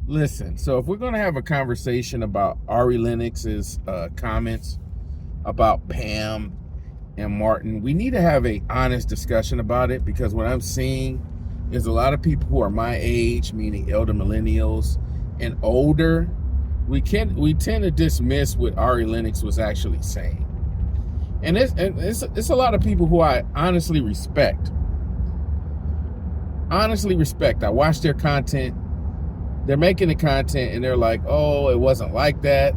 Listen, so if we're going to have a conversation about Ari Lennox's comments about Pam and Martin, we need to have a honest discussion about it, because what I'm seeing is a lot of people who are my age, meaning elder millennials and older, we tend to dismiss what Ari Lennox was actually saying. And it's a lot of people who I honestly respect. I watch their content. They're making the content and they're like, oh, it wasn't like that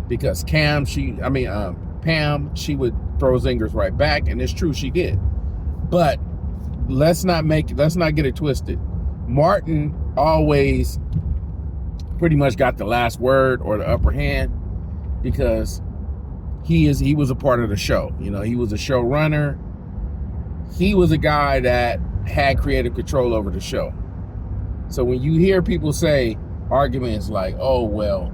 because Pam, she would throw zingers right back. And it's true, she did. But let's not get it twisted. Martin always pretty much got the last word or the upper hand, because he was a part of the show. You know, he was a showrunner. He was a guy that had creative control over the show. So when you hear people say arguments like, oh, well,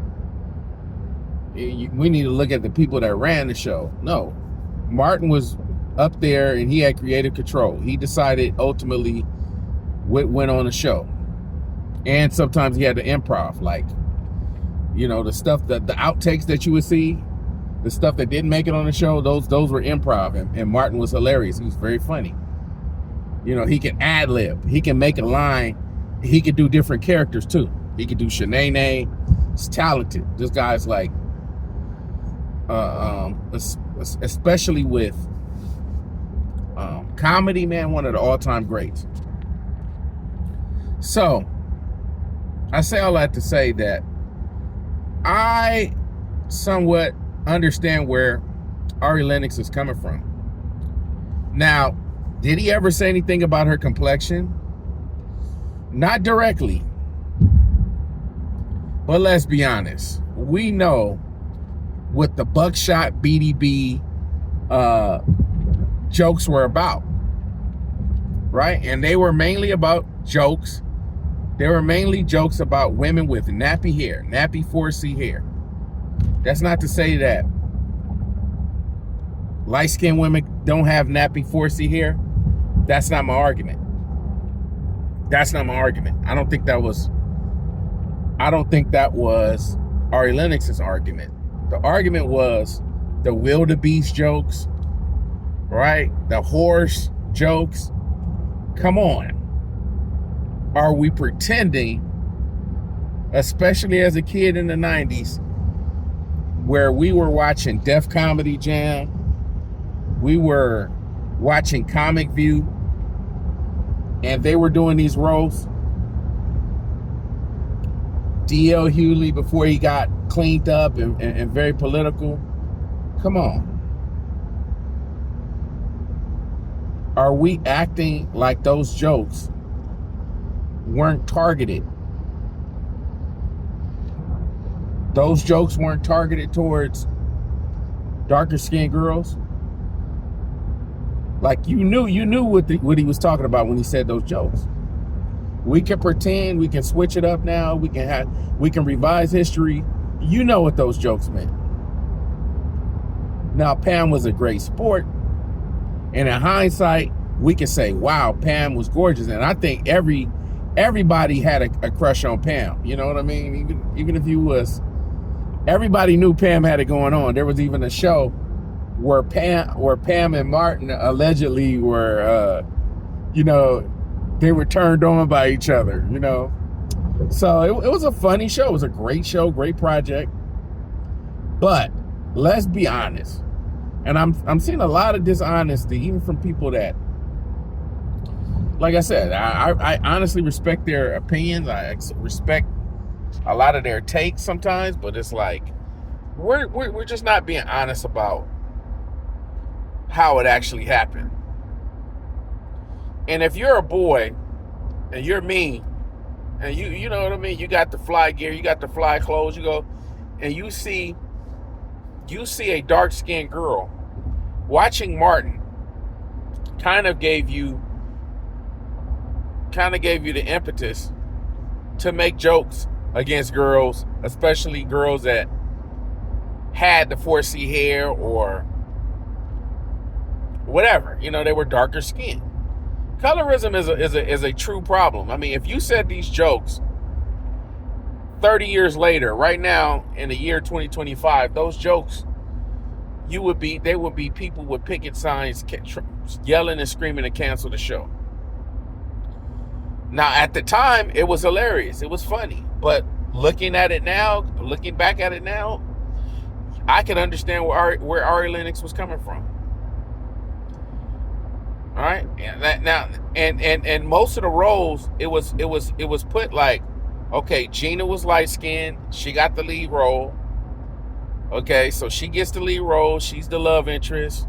we need to look at the people that ran the show. No, Martin was up there and he had creative control. He decided ultimately what went on the show. And sometimes he had to improv, like, you know, the stuff that the outtakes that you would see, the stuff that didn't make it on the show, those were improv. And Martin was hilarious. He was very funny. You know, he can ad lib. He can make a line. He could do different characters too. He could do Shanae. He's talented. This guy's like, especially with comedy, man, one of the all-time greats. So I say all that to say that I somewhat understand where Ari Lennox is coming from. Now, did he ever say anything about her complexion? Not directly. But let's be honest. We know what the buckshot BDB jokes were about. Right? And they were mainly about jokes. They were mainly jokes about women with nappy hair, nappy 4C hair. That's not to say that light-skinned women don't have nappy 4C hair. That's not my argument. I don't think that was Ari Lennox's argument. The argument was the wildebeest jokes, right? The horse jokes. Come on. Are we pretending, especially as a kid in the 90s, where we were watching Def Comedy Jam, we were watching Comic View, and they were doing these roasts? D.L. Hughley, before he got cleaned up and very political. Come on. Are we acting like those jokes weren't targeted? Those jokes weren't targeted towards darker skinned girls? Like you knew what he was talking about when he said those jokes. We can pretend, we can switch it up now, we can revise history. You know what those jokes meant. Now, Pam was a great sport, and in hindsight, we can say, wow, Pam was gorgeous. And I think everybody had a crush on Pam. You know what I mean? Even if you was, everybody knew Pam had it going on. There was even a show where Pam and Martin allegedly were, they were turned on by each other, you know. So it was a funny show. It was a great show, great project. But let's be honest. And I'm seeing a lot of dishonesty, even from people that, like I said, I honestly respect their opinions. I respect a lot of their takes sometimes, but it's like we're just not being honest about how it actually happened. And if you're a boy and you're me, and you know what I mean, you got the fly gear, you got the fly clothes, you go and you see a dark-skinned girl, watching Martin kind of gave you the impetus to make jokes against girls, especially girls that had the 4C hair or whatever, you know, they were darker skinned. Colorism is a true problem. I mean, if you said these jokes 30 years later, right now in the year 2025, those jokes, they would be people with picket signs yelling and screaming to cancel the show. Now, at the time, it was hilarious. It was funny. But looking back at it now, I can understand where Ari Lennox was coming from. All right, and most of the roles, it was put like, okay, Gina was light skinned, she got the lead role. Okay, so she gets the lead role. She's the love interest.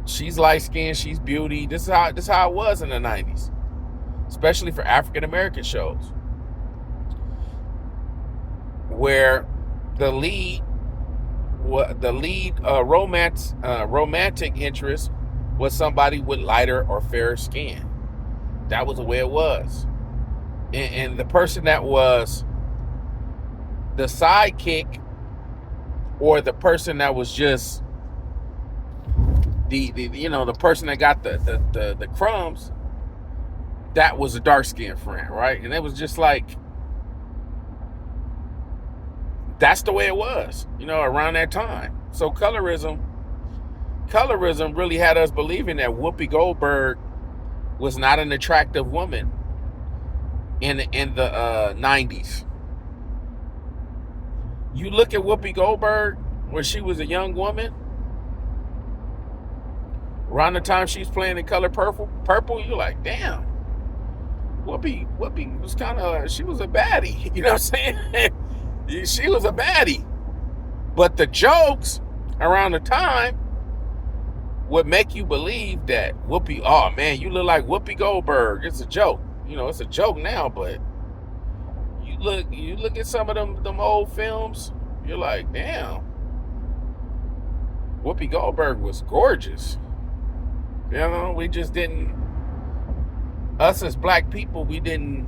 She's light skinned. She's beauty. This is how it was in the 90s, especially for African American shows, where the lead romantic interest was somebody with lighter or fairer skin. That was the way it was. And the person that was the sidekick, or the person that was just the person that got the crumbs, that was a dark skinned friend, right? And it was just like, that's the way it was, around that time. So colorism really had us believing that Whoopi Goldberg was not an attractive woman in the 90s. You look at Whoopi Goldberg when she was a young woman, around the time she's playing in Color Purple, you're like, damn, Whoopi was she was a baddie. You know what I'm saying? She was a baddie. But the jokes around the time would make you believe that Whoopi, oh man, you look like Whoopi Goldberg. It's a joke. It's a joke now, but you look at some of them old films, you're like, damn, Whoopi Goldberg was gorgeous. We just didn't, us as black people, we didn't,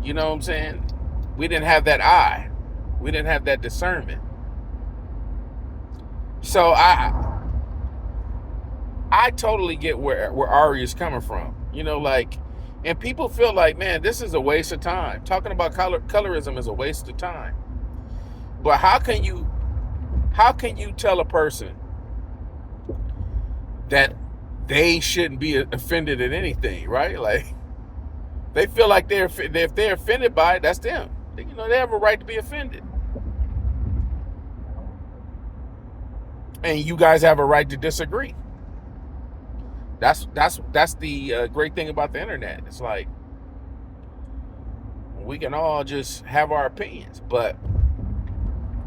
you know what I'm saying? We didn't have that eye. We didn't have that discernment. So I totally get where Ari is coming from. And people feel like, man, this is a waste of time. Talking about colorism is a waste of time. But how can you tell a person that they shouldn't be offended at anything, right? Like, they feel like if they're offended by it, that's them. They have a right to be offended. And you guys have a right to disagree. That's the great thing about the internet. It's like, we can all just have our opinions. But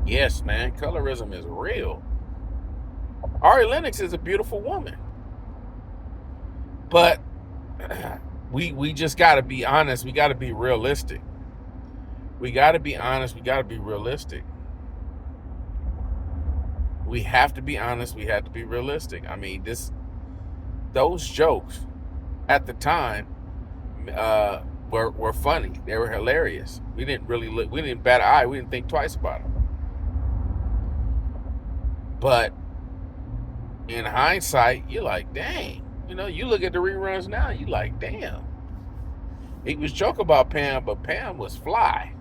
yes, man, colorism is real. Ari Lennox is a beautiful woman. But we just got to be honest. We got to be realistic. We got to be honest. We got to be realistic. We have to be honest. We have to be realistic. I mean, those jokes at the time were funny. They were hilarious. We didn't bat an eye. We didn't think twice about them. But in hindsight, you're like, dang. You look at the reruns now, you like, damn. He was joking about Pam, but Pam was fly.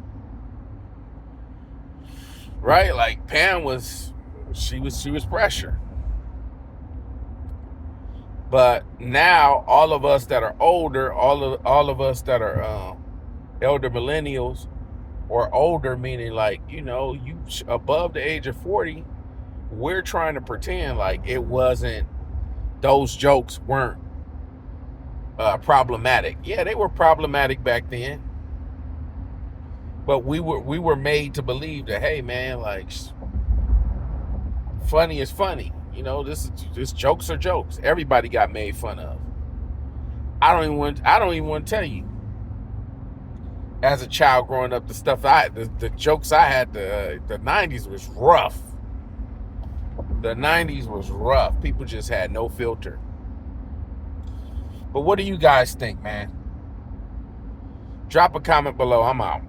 Right? Like, Pam was pressure. But now, all of us that are older, all of us that are elder millennials, or older, meaning like, you above the age of 40, we're trying to pretend like it wasn't, those jokes weren't problematic. Yeah, they were problematic back then. But we were made to believe that, hey man, like, funny is funny. This jokes are jokes. Everybody got made fun of. I don't even want to tell you. As a child growing up, the jokes I had, the 90s was rough. The 90s was rough. People just had no filter. But what do you guys think, man? Drop a comment below. I'm out.